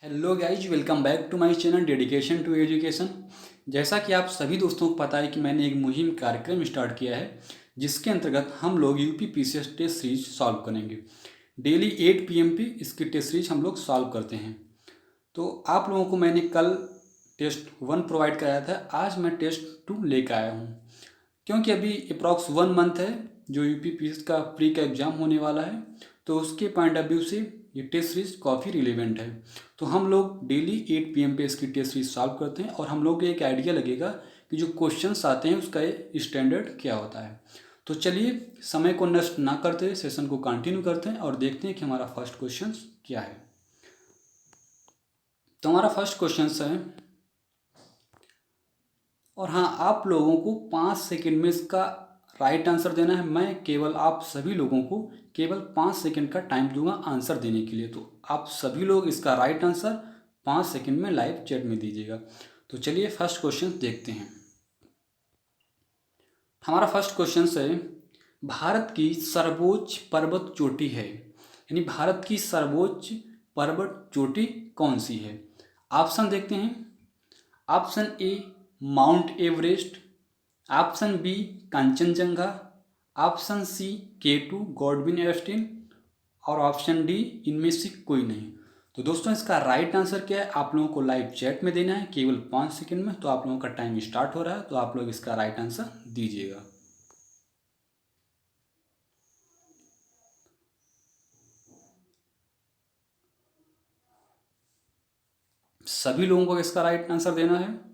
Hello guys, welcome back to my channel dedication to education. जैसा कि आप सभी दोस्तों को पता है कि मैंने एक मुहिम कार्यक्रम स्टार्ट किया है जिसके अंतर्गत हम लोग UP PCS test series solve करेंगे। डेली 8 PM पे इसकी टेस्ट सीरीज हम लोग सॉल्व करते हैं। तो आप लोगों को मैंने कल टेस्ट 1 प्रोवाइड कराया था, आज मैं टेस्ट 2 लेकर आया हूँ। क्योंकि अभी अप्रॉक्स 1 मंथ है जो यूपी पीसीएस का प्री का एग्ज़ाम होने वाला है, तो उसके पॉइंट ऑफ व्यू से ये टेस्ट सीरीज काफ़ी रिलेवेंट है। तो हम लोग डेली 8 PM पे इसकी टेस्ट सीरीज सॉल्व करते हैं और हम लोग को एक आइडिया लगेगा कि जो क्वेश्चंस आते हैं उसका स्टैंडर्ड क्या होता है। तो चलिए समय को नष्ट ना करते सेशन को कंटिन्यू करते हैं और देखते हैं कि हमारा फर्स्ट क्वेश्चन क्या है। तो हमारा फर्स्ट क्वेश्चन है, और हाँ, आप लोगों को 5 सेकंड में इसका राइट आंसर देना है। मैं केवल आप सभी लोगों को केवल 5 सेकंड का टाइम दूंगा आंसर देने के लिए। तो आप सभी लोग इसका राइट आंसर 5 सेकंड में लाइव चैट में दीजिएगा। तो चलिए फर्स्ट क्वेश्चन देखते हैं। हमारा फर्स्ट क्वेश्चन है, भारत की सर्वोच्च पर्वत चोटी है, यानी भारत की सर्वोच्च पर्वत चोटी कौन सी है। ऑप्शन देखते हैं। Option A Mount Everest, option B Kanchenjunga, option C K2 Godwin Austen और ऑप्शन डी इनमें से कोई नहीं। तो दोस्तों इसका राइट आंसर क्या है आप लोगों को लाइव चैट में देना है केवल 5 सेकंड में। तो आप लोगों का टाइम स्टार्ट हो रहा है, तो आप लोग इसका राइट आंसर दीजिएगा। सभी लोगों को इसका राइट आंसर देना है।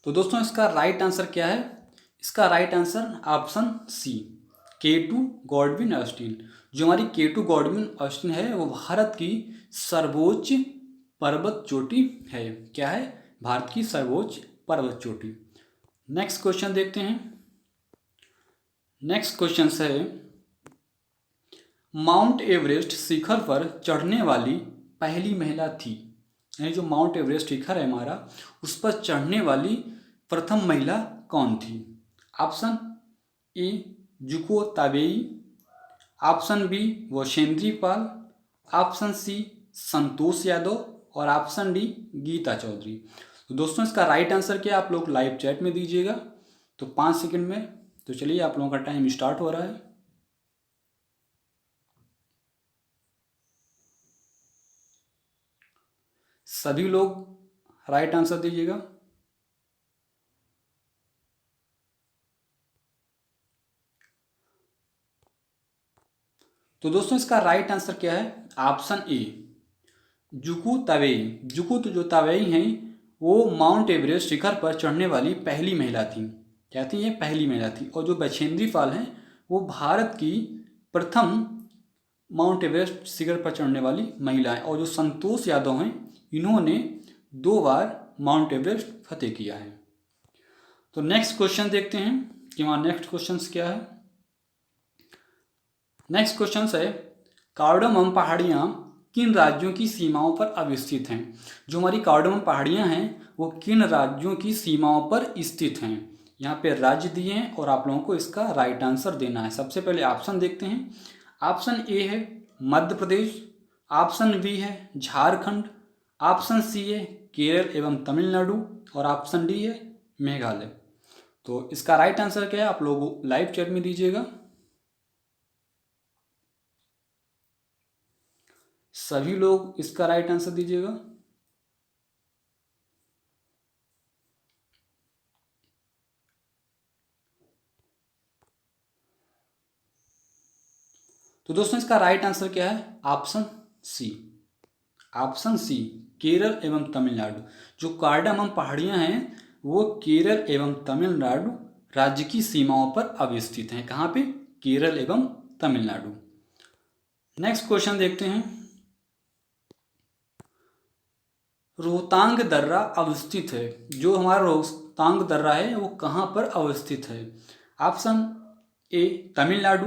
तो दोस्तों इसका राइट आंसर क्या है। इसका right answer option C K2 Godwin Austen. जो हमारी K2 गॉडविन ऑस्टिन है वो भारत की सर्वोच्च पर्वत चोटी है। क्या है? भारत की सर्वोच्च पर्वत चोटी। नेक्स्ट क्वेश्चन देखते हैं। नेक्स्ट क्वेश्चन है, माउंट एवरेस्ट शिखर पर चढ़ने वाली पहली महिला थी, यानी जो माउंट एवरेस्ट शिखर है हमारा उस पर चढ़ने वाली प्रथम महिला कौन थी। Option A Junko Tabei, option B Bachendri Pal, option C Santosh Yadav और ऑप्शन डी गीता चौधरी। तो दोस्तों इसका राइट आंसर क्या है आप लोग लाइव चैट में दीजिएगा। तो 5 सेकंड में। तो चलिए आप लोगों का टाइम स्टार्ट हो रहा है। सभी लोग राइट आंसर दीजिएगा। तो दोस्तों इसका राइट आंसर क्या है। ऑप्शन ए जुकू तवेई। जुकू तो जो तवेई हैं वो माउंट एवरेस्ट शिखर पर चढ़ने वाली पहली महिला थी। क्या थी? ये पहली महिला थी। और जो बछेंद्री पाल हैं वो भारत की प्रथम माउंट एवरेस्ट शिखर पर चढ़ने वाली महिला है। और जो संतोष यादव हैं इन्होंने 2 बार माउंट एवरेस्ट फतेह किया है। तो नेक्स्ट क्वेश्चन देखते हैं कि हमारा नेक्स्ट क्वेश्चन क्या है। नेक्स्ट क्वेश्चन है, कार्डमम पहाड़ियाँ किन राज्यों की सीमाओं पर अवस्थित हैं। जो हमारी कार्डमम पहाड़ियाँ हैं वो किन राज्यों की सीमाओं पर स्थित हैं। यहाँ पे राज्य दिए हैं और आप लोगों को इसका राइट आंसर देना है। सबसे पहले ऑप्शन देखते हैं। ऑप्शन ए है मध्य प्रदेश, ऑप्शन बी है झारखंड, ऑप्शन सी है केरल एवं तमिलनाडु और ऑप्शन डी है मेघालय। तो इसका राइट आंसर क्या है आप लोग लाइव चैट में दीजिएगा। सभी लोग इसका राइट आंसर दीजिएगा। तो दोस्तों इसका राइट आंसर क्या है। Option C. Option C Kerala एवं तमिलनाडु। जो कार्डामम पहाड़ियां हैं वो केरल एवं तमिलनाडु राज्य की सीमाओं पर अवस्थित हैं। कहाँ पे? केरल एवं तमिलनाडु। नेक्स्ट क्वेश्चन देखते हैं। रोहतांग दर्रा अवस्थित है। जो हमारा रोहतांग दर्रा है वो कहाँ पर अवस्थित है। Option A Tamil Nadu,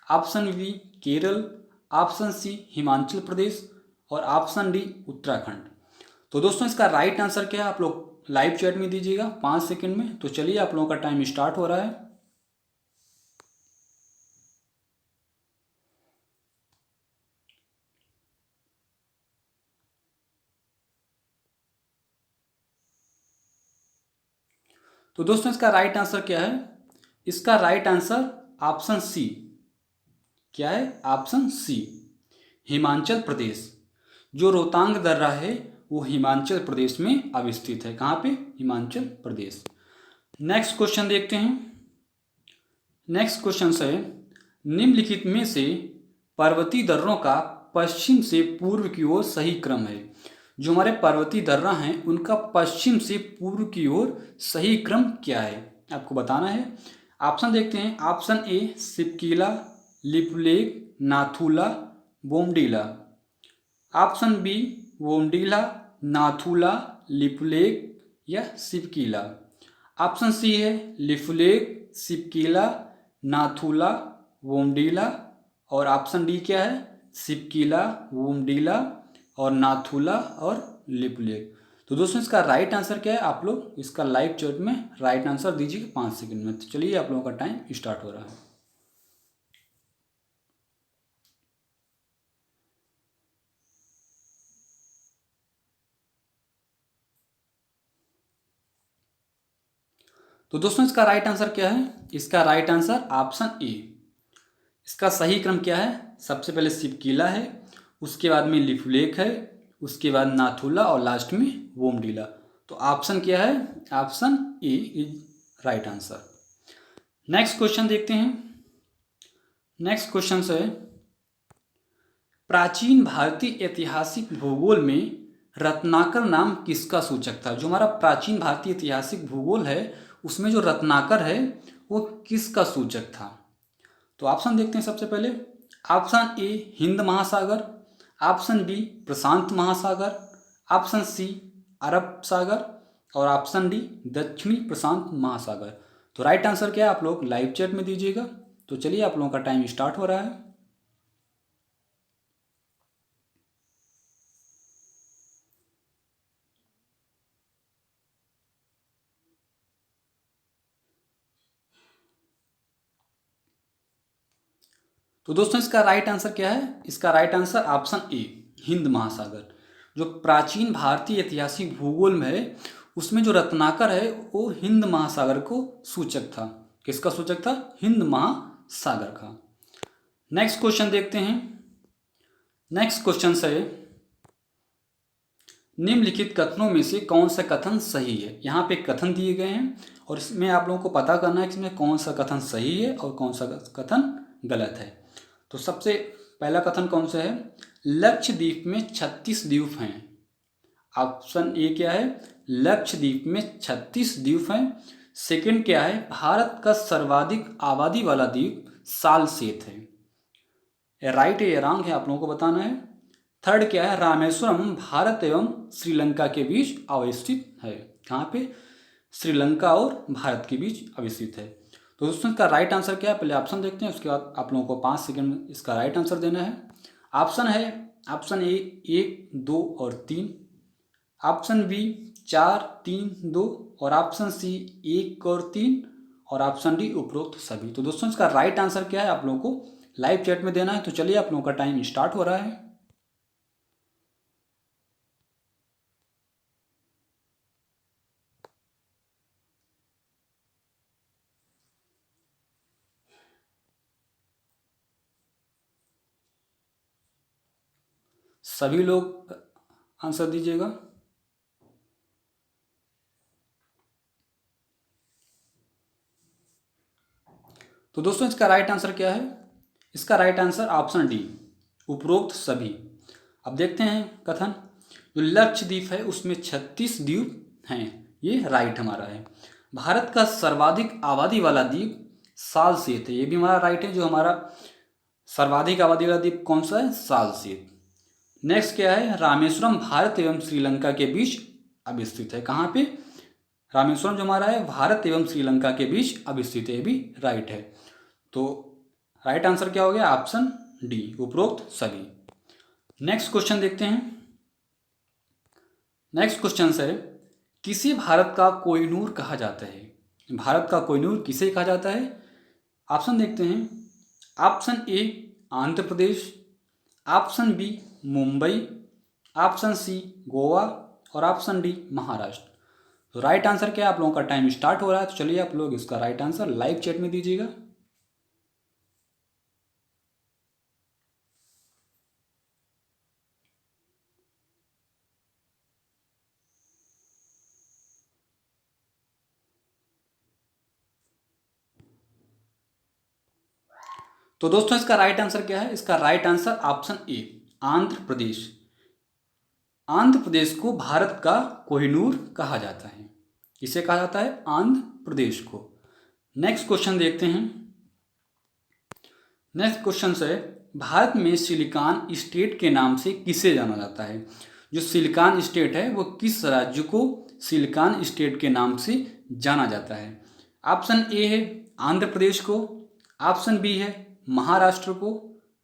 option B Kerala, option C Himachal Pradesh और ऑप्शन डी उत्तराखंड। तो दोस्तों इसका राइट आंसर क्या है आप लोग लाइव चैट में दीजिएगा 5 सेकंड में। तो चलिए आप लोगों का टाइम स्टार्ट हो रहा है। तो दोस्तों इसका राइट आंसर क्या है? इसका राइट आंसर ऑप्शन सी। क्या है? Option C, Himachal Pradesh. जो रोहतांग दर्रा है वो हिमाचल प्रदेश में अवस्थित है। कहाँ पे? हिमाचल प्रदेश। नेक्स्ट क्वेश्चन देखते हैं। नेक्स्ट क्वेश्चन है, निम्नलिखित में से पर्वतीय दर्रों का पश्चिम से पूर्व की ओर सही क्रम है। जो हमारे पर्वतीय दर्रा हैं उनका पश्चिम से पूर्व की ओर सही क्रम क्या है, आपको बताना है। ऑप्शन देखते हैं। Option A Shipkila, Lipulekh, Nathula, Bomdila. Option B Bomdila, Nathula, Lipulekh या सिपकीला। ऑप्शन सी है लिपुलेख, सिपकीला, नाथुला, बोमडीला। और ऑप्शन डी क्या है? सिपकीला, बोमडीला और नाथुला और लिपुलेख। तो दोस्तों इसका राइट आंसर क्या है? आप लोग इसका लाइव चैट में राइट आंसर दीजिए 5 सेकंड में। तो चलिए आप लोगों का टाइम स्टार्ट हो रहा है। तो दोस्तों इसका राइट आंसर क्या है? इसका राइट आंसर ऑप्शन ए। इसका सही क्रम क्या है? सबसे पहले सिपकीला है, उसके बाद में लिपुलेख है, उसके बाद नाथुला और लास्ट में बोमडीला। तो ऑप्शन क्या है? Option A is right answer. Next question देखते हैं। नेक्स्ट क्वेश्चन है, प्राचीन भारतीय ऐतिहासिक भूगोल में रत्नाकर नाम किसका सूचक था? जो हमारा प्राचीन भारतीय ऐतिहासिक भूगोल है उसमें जो रत्नाकर है वो किसका सूचक था? तो ऑप्शन देखते हैं। सबसे पहले ऑप्शन ए हिंद महासागर, ऑप्शन बी प्रशांत महासागर, ऑप्शन सी अरब सागर और ऑप्शन डी दक्षिणी प्रशांत महासागर। तो राइट आंसर क्या है? आप लोग लाइव चैट में दीजिएगा। तो चलिए आप लोगों का टाइम स्टार्ट हो रहा है। तो दोस्तों इसका राइट आंसर क्या है? इसका राइट आंसर ऑप्शन ए हिंद महासागर। जो प्राचीन भारतीय ऐतिहासिक भूगोल में है उसमें जो रत्नाकर है वो हिंद महासागर को सूचक था। किसका सूचक था? हिंद महासागर का। नेक्स्ट क्वेश्चन देखते हैं। नेक्स्ट क्वेश्चन है, निम्नलिखित कथनों में से कौन सा कथन सही है? यहाँ पे कथन दिए गए हैं और इसमें आप लोगों को पता करना है कि इसमें कौन सा कथन सही है और कौन सा कथन गलत है। तो सबसे पहला कथन कौन सा है? लक्षद्वीप में 36 द्वीप हैं। ऑप्शन ए क्या है? लक्षद्वीप में 36 द्वीप हैं। सेकंड क्या है? भारत का सर्वाधिक आबादी वाला द्वीप सालसेत है। ये राइट है या रॉन्ग है आप लोगों को बताना है। थर्ड क्या है? रामेश्वरम भारत एवं श्रीलंका के बीच अवस्थित है। कहाँ पे? श्रीलंका और भारत के बीच अवस्थित है। तो दोस्तों इसका राइट आंसर क्या है? पहले ऑप्शन देखते हैं, उसके बाद आप लोगों को 5 सेकंड में इसका राइट आंसर देना है। ऑप्शन है ऑप्शन ए 1, 2 और 3, ऑप्शन बी 4, 3, 2 और ऑप्शन सी 1 और 3 और ऑप्शन डी उपरोक्त सभी। तो दोस्तों इसका राइट आंसर क्या है आप लोगों को लाइव चैट में देना है। तो चलिए आप लोगों का टाइम स्टार्ट हो रहा है। सभी लोग आंसर दीजिएगा। तो दोस्तों इसका राइट आंसर क्या है? इसका राइट आंसर ऑप्शन डी उपरोक्त सभी। अब देखते हैं कथन। जो लक्षद्वीप है उसमें 36 द्वीप हैं, ये राइट हमारा है। भारत का सर्वाधिक आबादी वाला द्वीप सालसेत है, ये भी हमारा राइट है। जो हमारा सर्वाधिक आबादी वाला द्वीप कौन सा है? सालसेत। नेक्स्ट क्या है? रामेश्वरम भारत एवं श्रीलंका के बीच अवस्थित है। कहाँ पे? रामेश्वरम जो हमारा है भारत एवं श्रीलंका के बीच अवस्थित है, ये भी राइट है। तो राइट आंसर क्या हो गया? ऑप्शन डी उपरोक्त सभी। नेक्स्ट क्वेश्चन देखते हैं। नेक्स्ट क्वेश्चन है, किसे भारत का कोहिनूर कहा जाता है? भारत का कोहिनूर किसे कहा जाता है? ऑप्शन देखते हैं। Option A Andhra Pradesh, option B Mumbai, option C Goa और ऑप्शन डी महाराष्ट्र। तो राइट आंसर क्या है? आप लोगों का टाइम स्टार्ट हो रहा है, तो चलिए आप लोग इसका राइट आंसर लाइव चैट में दीजिएगा। तो दोस्तों इसका राइट आंसर क्या है? इसका right answer option A, Andhra Pradesh. Andhra Pradesh को भारत का कोहिनूर कहा जाता है। किसे कहा जाता है? आंध्र प्रदेश को। नेक्स्ट क्वेश्चन देखते हैं। नेक्स्ट क्वेश्चन है, भारत में सिलिकॉन स्टेट के नाम से किसे जाना जाता है? जो सिलिकॉन स्टेट है वो किस राज्य को सिलिकॉन स्टेट के नाम से जाना जाता है? ऑप्शन ए है आंध्र प्रदेश को, ऑप्शन बी है महाराष्ट्र को,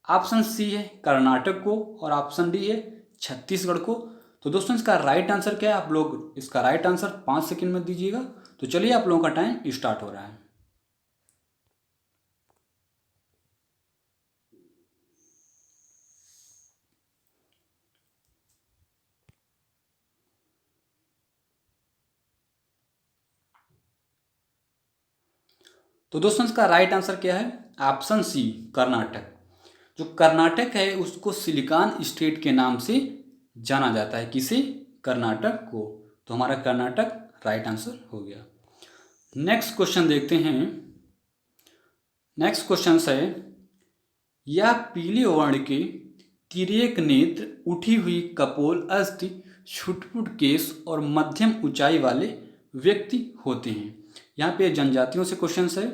ऑप्शन सी है कर्नाटक को और ऑप्शन डी है छत्तीसगढ़ को। तो दोस्तों इसका राइट आंसर क्या है? आप लोग इसका राइट आंसर 5 सेकंड में दीजिएगा। तो चलिए आप लोगों का टाइम स्टार्ट हो रहा है। तो दोस्तों इसका राइट आंसर क्या है? Option C, Karnataka. जो कर्नाटक है उसको सिलिकॉन स्टेट के नाम से जाना जाता है। किसे? कर्नाटक को। तो हमारा कर्नाटक राइट आंसर हो गया। नेक्स्ट क्वेश्चन देखते हैं। नेक्स्ट क्वेश्चन है, यह पीले वर्ण के तिर्यक नेत्र, उठी हुई कपोल अस्थि, छुटपुट केश और मध्यम ऊंचाई वाले व्यक्ति होते हैं। यहाँ पे जनजातियों से क्वेश्चन है।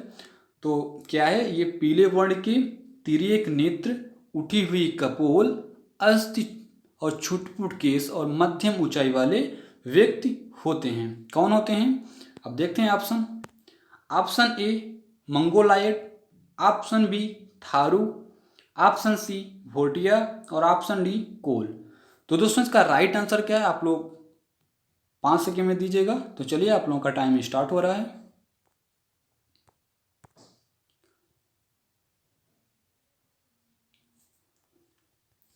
तो क्या है ये? पीले वर्ण के तिर्यक नेत्र, उठी हुई कपोल अस्थि और छुटपुट केश और मध्यम ऊंचाई वाले व्यक्ति होते हैं। कौन होते हैं? अब देखते हैं option. Option A Mongoloid, option B Tharu, option C Bhotia और ऑप्शन डी कोल। तो दोस्तों इसका राइट आंसर क्या है? आप लोग 5 सेकेंड में दीजिएगा। तो चलिए आप लोगों का टाइम स्टार्ट हो रहा है।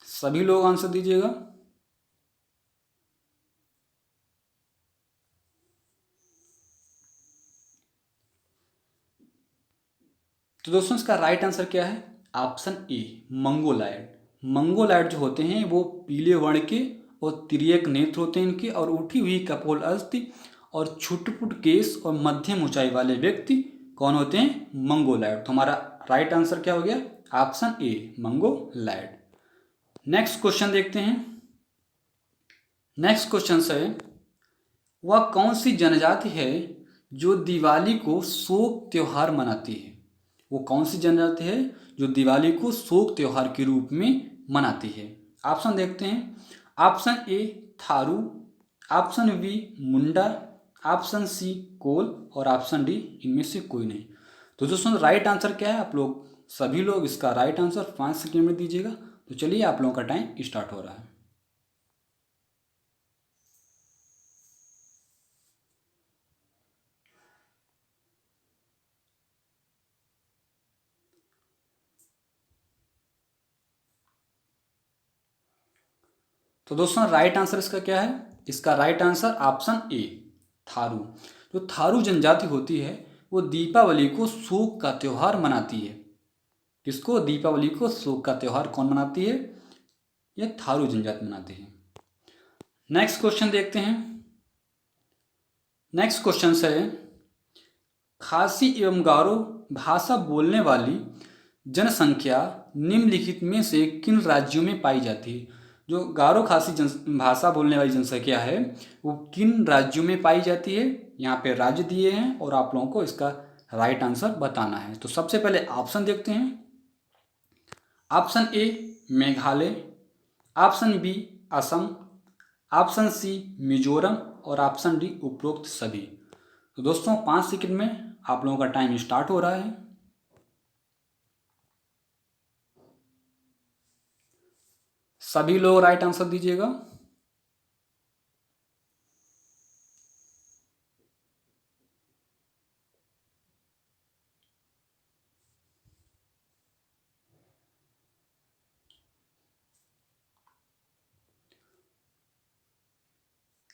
सभी लोग आंसर दीजिएगा। तो दोस्तों इसका राइट आंसर क्या है? Option A Mongoloid. मंगोलायड जो होते हैं वो पीले वर्ण के और तिर्यक नेत्र होते हैं इनके, और उठी हुई कपोल अस्थि और छुटपुट केश और मध्यम ऊंचाई वाले व्यक्ति कौन होते हैं? मंगोलायड। तो हमारा राइट आंसर क्या हो गया? Option A Mongoloid. Next question देखते हैं। नेक्स्ट क्वेश्चन है, वह कौन सी जनजाति है जो दिवाली को शोक त्योहार मनाती है? वो कौन सी जनजाति है जो दिवाली को शोक त्योहार के रूप में मनाती है? ऑप्शन देखते हैं। Option A Tharu, option B Munda, option C Kol और ऑप्शन डी इनमें से कोई नहीं। तो दोस्तों राइट आंसर क्या है? आप लोग सभी लोग इसका राइट आंसर 5 सेकेंड में दीजिएगा। तो चलिए आप लोगों का टाइम स्टार्ट हो रहा है। तो दोस्तों राइट आंसर इसका क्या है? इसका right answer option A Tharu. जो थारू जनजाति होती है वो दीपावली को शोक का त्योहार मनाती है। किसको? दीपावली को शोक का त्योहार कौन मनाती है? ये थारू जनजाति मनाती है। नेक्स्ट क्वेश्चन देखते हैं। नेक्स्ट क्वेश्चन है, खासी एवं गारो भाषा बोलने वाली जनसंख्या निम्नलिखित में से किन राज्यों में पाई जाती है? जो गारो खासी भाषा बोलने वाली जनसंख्या है वो किन राज्यों में पाई जाती है? यहाँ पे राज्य दिए हैं और आप लोगों को इसका राइट आंसर बताना है। तो सबसे पहले ऑप्शन देखते हैं। Option A Meghalaya, option B Assam, option C Mizoram और ऑप्शन डी उपरोक्त सभी। तो दोस्तों 5 सेकंड में आप लोगों का टाइम स्टार्ट हो रहा है। सभी लोग राइट आंसर दीजिएगा।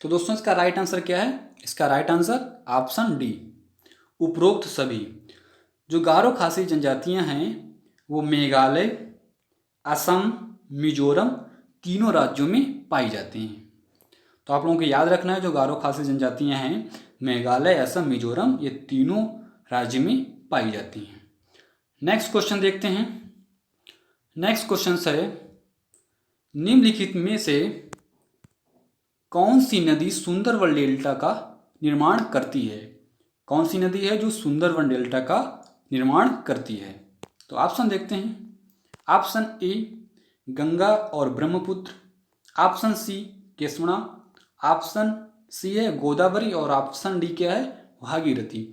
तो दोस्तों इसका राइट आंसर क्या है? इसका राइट आंसर ऑप्शन डी, उपरोक्त सभी। जो गारो खासी जनजातियां हैं वो मेघालय, असम, मिजोरम तीनों राज्यों में पाई जाती हैं। तो आप लोगों को याद रखना है, जो गारो खासी जनजातियां हैं मेघालय, असम, मिजोरम ये तीनों राज्य में पाई जाती हैं। नेक्स्ट क्वेश्चन देखते हैं। नेक्स्ट क्वेश्चन है, निम्नलिखित में से कौन सी नदी सुंदरवन डेल्टा का निर्माण करती है? कौन सी नदी है जो सुंदरवन डेल्टा का निर्माण करती है? तो ऑप्शन देखते हैं। ऑप्शन ए गंगा और ब्रह्मपुत्र, ऑप्शन सी केशवना, ऑप्शन सी है गोदावरी और ऑप्शन डी क्या है? भागीरथी।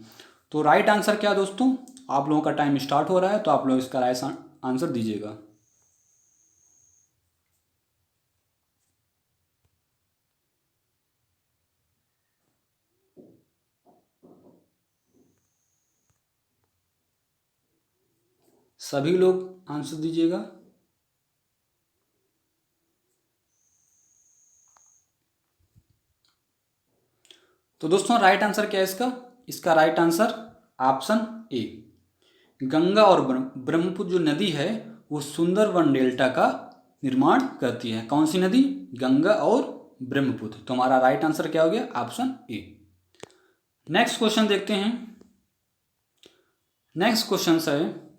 तो राइट आंसर क्या दोस्तों? आप लोगों का टाइम स्टार्ट हो रहा है, तो आप लोग इसका राइट आंसर दीजिएगा। सभी लोग आंसर दीजिएगा। तो दोस्तों राइट आंसर क्या है इसका? इसका right answer option A, Ganga और ब्रह्मपुत्र जो नदी है वो सुंदरवन डेल्टा का निर्माण करती है। कौन सी नदी? गंगा और ब्रह्मपुत्र। तो हमारा राइट आंसर क्या हो गया? Option A. नेक्स्ट क्वेश्चन देखते हैं। नेक्स्ट क्वेश्चन है,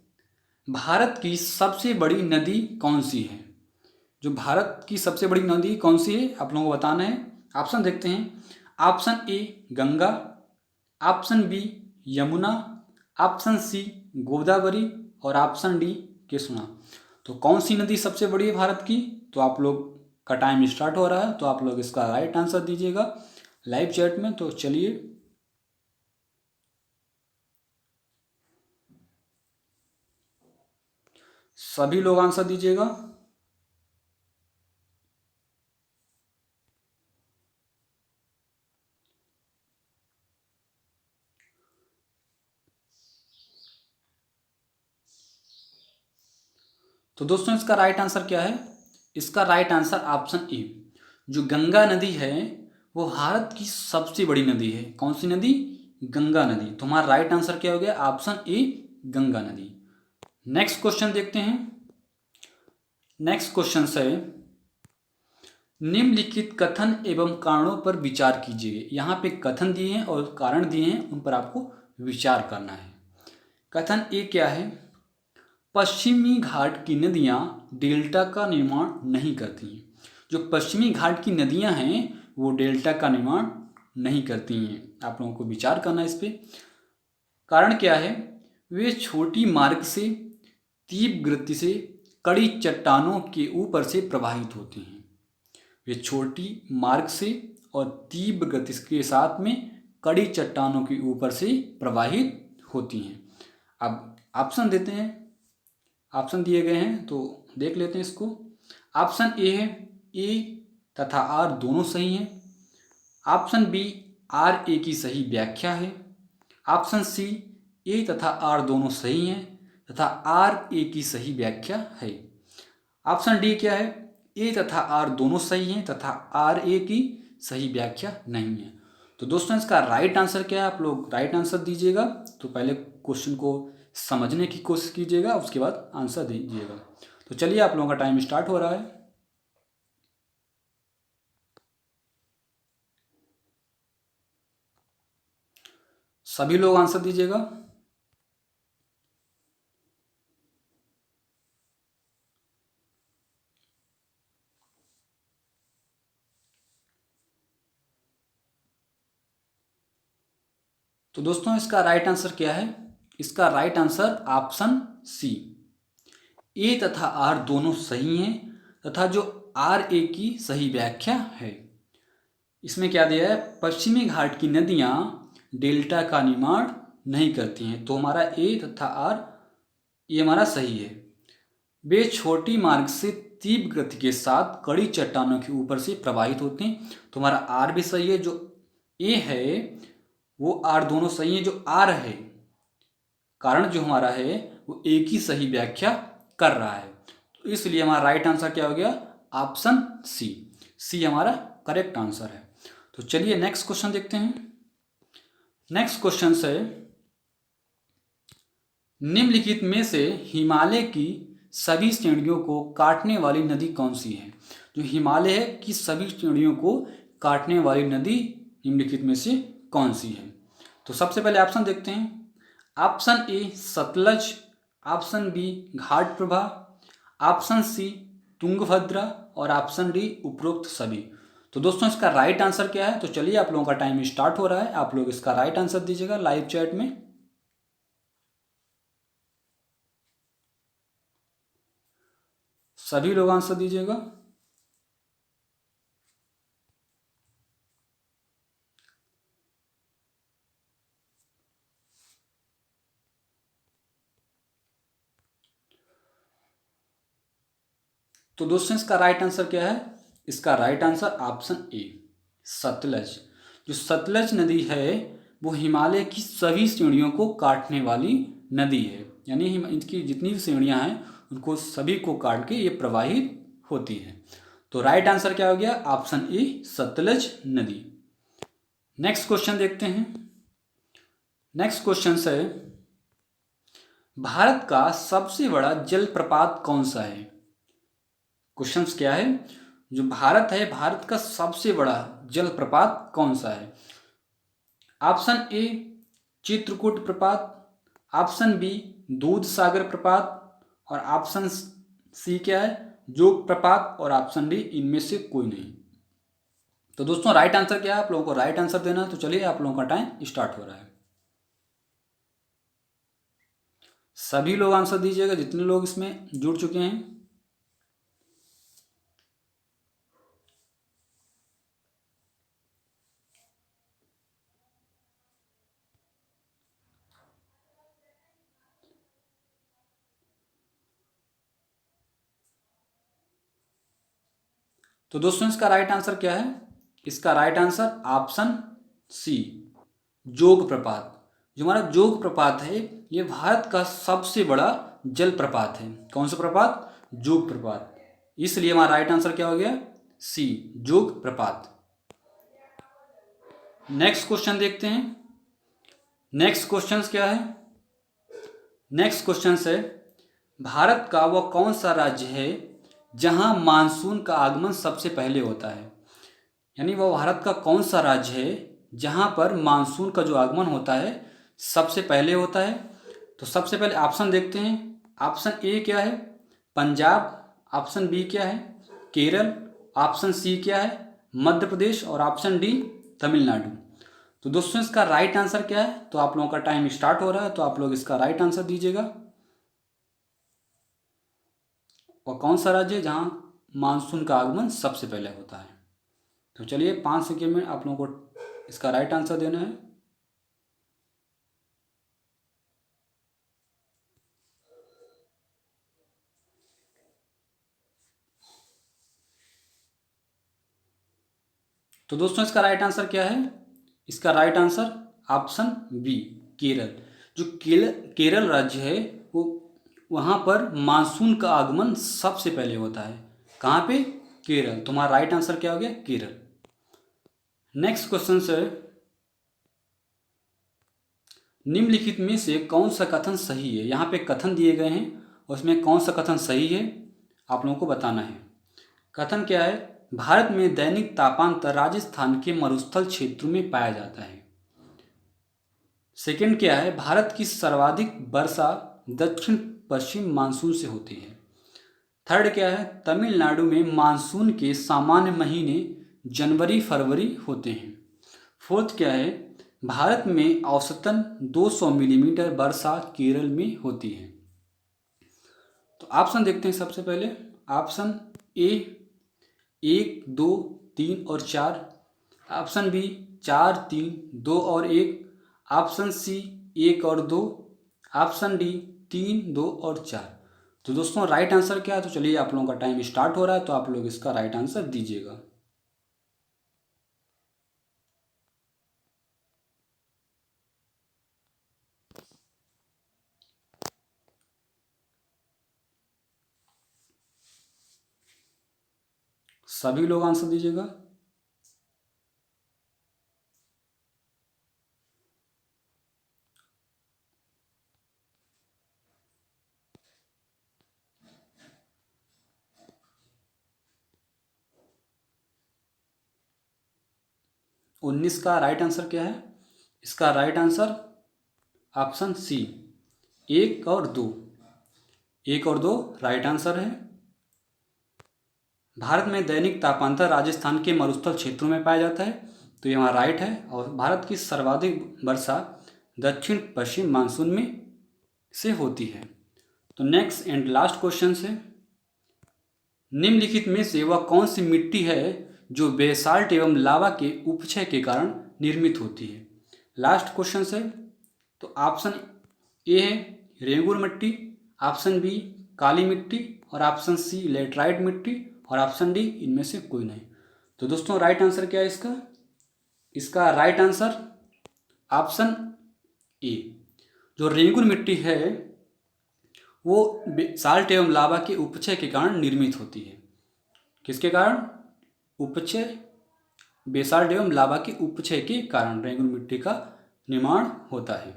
भारत की सबसे बड़ी नदी कौन सी है? जो भारत की सबसे बड़ी नदी कौन सी है आप लोगों को बताना है। ऑप्शन देखते हैं। Option A Ganga, option B Yamuna, option C Godavari और ऑप्शन डी कृष्णा। तो कौन सी नदी सबसे बड़ी है भारत की? तो आप लोग का टाइम स्टार्ट हो रहा है, तो आप लोग इसका राइट आंसर दीजिएगा लाइव चैट में। तो चलिए, सभी लोग आंसर दीजिएगा। तो दोस्तों इसका राइट आंसर क्या है? इसका राइट आंसर ऑप्शन ए, जो गंगा नदी है वो भारत की सबसे बड़ी नदी है। कौन सी नदी? गंगा नदी। तो हमारा राइट आंसर क्या हो गया? ऑप्शन ए, गंगा नदी। नेक्स्ट क्वेश्चन देखते हैं। नेक्स्ट क्वेश्चन है, निम्नलिखित कथन एवं कारणों पर विचार कीजिए। यहाँ पे कथन दिए हैं और कारण दिए हैं, उन पर आपको विचार करना है। कथन ए क्या है? पश्चिमी घाट की नदियाँ डेल्टा का निर्माण नहीं करती हैं। जो पश्चिमी घाट की नदियाँ हैं वो डेल्टा का निर्माण नहीं करती हैं। आप लोगों को विचार करना है इस पर। कारण क्या है? वे छोटी मार्ग से तीव्र गति से कड़ी चट्टानों के ऊपर से प्रवाहित होती हैं। वे छोटी मार्ग से और तीव्र गति के साथ में कड़ी चट्टानों के ऊपर से प्रवाहित होती हैं। अब ऑप्शन देते हैं। ऑप्शन दिए गए हैं तो देख लेते हैं इसको। ऑप्शन ए है ए तथा आर दोनों सही हैं। ऑप्शन बी आर ए की सही व्याख्या है। ऑप्शन सी ए तथा आर दोनों सही हैं तथा आर ए की सही व्याख्या है। ऑप्शन डी क्या है? ए तथा आर दोनों सही हैं तथा आर ए की सही व्याख्या नहीं है। तो दोस्तों इसका राइट आंसर क्या है? आप लोग राइट आंसर दीजिएगा। तो पहले क्वेश्चन को समझने की कोशिश कीजिएगा, उसके बाद आंसर दीजिएगा। तो चलिए, आप लोगों का टाइम स्टार्ट हो रहा है। सभी लोग आंसर दीजिएगा। तो दोस्तों इसका राइट आंसर क्या है? इसका राइट आंसर ऑप्शन सी, ए तथा आर दोनों सही हैं तथा जो आर ए की सही व्याख्या है। इसमें क्या दिया है? पश्चिमी घाट की नदियाँ डेल्टा का निर्माण नहीं करती हैं। तो हमारा ए तथा आर ये हमारा सही है। वे छोटी मार्ग से तीव्र गति के साथ कड़ी चट्टानों के ऊपर से प्रवाहित होते हैं। तो हमारा आर भी सही है। जो ए है वो आर दोनों सही है। जो आर है, कारण जो हमारा है वो ए की सही व्याख्या कर रहा है। तो इसलिए हमारा राइट आंसर क्या हो गया? Option C. सी हमारा करेक्ट आंसर है। तो चलिए नेक्स्ट क्वेश्चन देखते हैं। नेक्स्ट क्वेश्चन है, निम्नलिखित में से हिमालय की सभी श्रेणियों को काटने वाली नदी कौन सी है? जो हिमालय की सभी श्रेणियों को काटने वाली नदी निम्नलिखित में से कौन सी है? तो सबसे पहले ऑप्शन देखते हैं। Option A Sutlej, option B Ghataprabha, option C Tungabhadra और ऑप्शन डी उपरोक्त सभी। तो दोस्तों इसका राइट आंसर क्या है? तो चलिए आप लोगों का टाइम स्टार्ट हो रहा है, आप लोग इसका राइट आंसर दीजिएगा लाइव चैट में। सभी लोग आंसर दीजिएगा। तो दोस्तों इसका राइट आंसर क्या है? इसका right answer option A Sutlej. जो सतलज नदी है वो हिमालय की सभी श्रेणियों को काटने वाली नदी है, यानी इनकी जितनी भी श्रेणियां हैं उनको सभी को काट के ये प्रवाहित होती है। तो राइट आंसर क्या हो गया? ऑप्शन ए सतलज नदी। नेक्स्ट क्वेश्चन देखते हैं। नेक्स्ट क्वेश्चन है, भारत का सबसे बड़ा जलप्रपात कौन सा है? क्वेश्चन क्या है? जो भारत है, भारत का सबसे बड़ा जलप्रपात कौन सा है? ऑप्शन ए चित्रकूट प्रपात, ऑप्शन बी दूध सागर प्रपात और ऑप्शन सी क्या है? जोग प्रपात और ऑप्शन डी इनमें से कोई नहीं। तो दोस्तों राइट आंसर क्या है? आप लोगों को राइट आंसर देना है। तो चलिए आप लोगों का टाइम स्टार्ट हो रहा है। सभी लोग आंसर दीजिएगा जितने लोग इसमें जुड़ चुके हैं। तो दोस्तों इसका राइट आंसर क्या है? इसका राइट आंसर ऑप्शन सी जोग प्रपात। जो हमारा जोग प्रपात है ये भारत का सबसे बड़ा जल प्रपात है। कौन सा प्रपात? जोग प्रपात। इसलिए हमारा राइट आंसर क्या हो गया? सी जोग प्रपात। नेक्स्ट क्वेश्चन देखते हैं। नेक्स्ट क्वेश्चन क्या है? नेक्स्ट क्वेश्चन है, भारत का वह कौन सा राज्य है जहां मानसून का आगमन सबसे पहले होता है? यानी वह भारत का कौन सा राज्य है जहां पर मानसून का जो आगमन होता है सबसे पहले होता है? तो सबसे पहले ऑप्शन देखते हैं। ऑप्शन ए क्या है? पंजाब, ऑप्शन बी क्या है? केरल, ऑप्शन सी क्या है? मध्य प्रदेश और ऑप्शन डी तमिलनाडु। तो दोस्तों इसका राइट आंसर क्या है? तो आप लोगों का टाइम स्टार्ट हो रहा है, तो आप लोग इसका राइट आंसर दीजिएगा। और कौन सा राज्य है जहां मानसून का आगमन सबसे पहले होता है? तो चलिए 5 सेकेंड में आप लोगों को इसका राइट आंसर देना है। तो दोस्तों इसका राइट आंसर क्या है? इसका right answer option B Kerala. जो केरल राज्य है वो वहाँ पर मानसून का आगमन सबसे पहले होता है। कहाँ पे? केरल। तुम्हारा राइट आंसर क्या हो गया? केरल। नेक्स्ट क्वेश्चन है, निम्नलिखित में से कौन सा कथन सही है? यहाँ पे कथन दिए गए हैं और उसमें कौन सा कथन सही है आप लोगों को बताना है। कथन क्या है? भारत में दैनिक तापांतर राजस्थान के मरुस्थल क्षेत्रों में पाया जाता है। सेकंड क्या है? भारत की सर्वाधिक वर्षा दक्षिण पश्चिम मानसून से होती है। थर्ड क्या है? तमिलनाडु में मानसून के सामान्य महीने जनवरी फरवरी होते हैं। फोर्थ क्या है? भारत में औसतन 200 मिलीमीटर वर्षा केरल में होती है। तो ऑप्शन देखते हैं सबसे पहले। ऑप्शन ए 1 2 3 और 4, ऑप्शन बी 4 3 2 और 1, ऑप्शन सी 1 और 2, ऑप्शन डी 3 2 और 4। तो दोस्तों राइट आंसर क्या है? तो चलिए आप लोगों का टाइम स्टार्ट हो रहा है, तो आप लोग इसका राइट आंसर दीजिएगा। सभी लोग आंसर दीजिएगा। 19 का राइट आंसर क्या है? इसका राइट आंसर ऑप्शन सी 1 और 2। 1 और 2 राइट आंसर है। भारत में दैनिक तापांतर राजस्थान के मरुस्थल क्षेत्रों में पाया जाता है, तो ये हमारा राइट है। और भारत की सर्वाधिक वर्षा दक्षिण पश्चिम मानसून में से होती है। तो नेक्स्ट एंड लास्ट क्वेश्चन है, निम्नलिखित में से वह कौन सी मिट्टी है जो बेसाल्ट एवं लावा के उपक्षय के कारण निर्मित होती है? लास्ट क्वेश्चन है। तो ऑप्शन ए है रेगुर मिट्टी, ऑप्शन बी काली मिट्टी और ऑप्शन सी लेटराइट मिट्टी और ऑप्शन डी इनमें से कोई नहीं। तो दोस्तों राइट आंसर क्या है इसका? इसका राइट आंसर ऑप्शन ए, जो रेगुर मिट्टी है वो साल्ट एवं लावा के उपक्षय के कारण निर्मित होती है। किसके कारण? उपक्षय, बेसाल्ट एवं लावा के उपक्षय के कारण रेगुर मिट्टी का निर्माण होता है।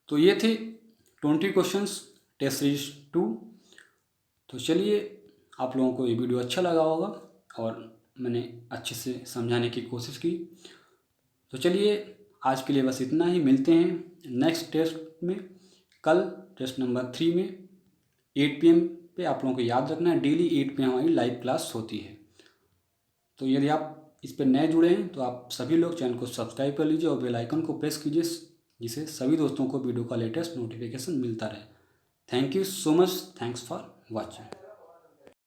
तो ये थे 20 क्वेश्चंस टेस्ट सीरीज 2। तो चलिए, आप लोगों को ये वीडियो अच्छा लगा होगा और मैंने अच्छे से समझाने की कोशिश की। तो चलिए, आज के लिए बस इतना ही। मिलते हैं नेक्स्ट टेस्ट में कल, टेस्ट नंबर 3 में 8 PM पे। आप लोगों को याद रखना है डेली 8 पे हमारी लाइव क्लास होती है। तो यदि आप इस पर नए जुड़े हैं तो आप सभी लोग चैनल को सब्सक्राइब कर लीजिए और बेल आइकन को प्रेस कीजिए, जिससे सभी दोस्तों को वीडियो का लेटेस्ट नोटिफिकेशन मिलता रहे। Thank you so much, thanks for watching.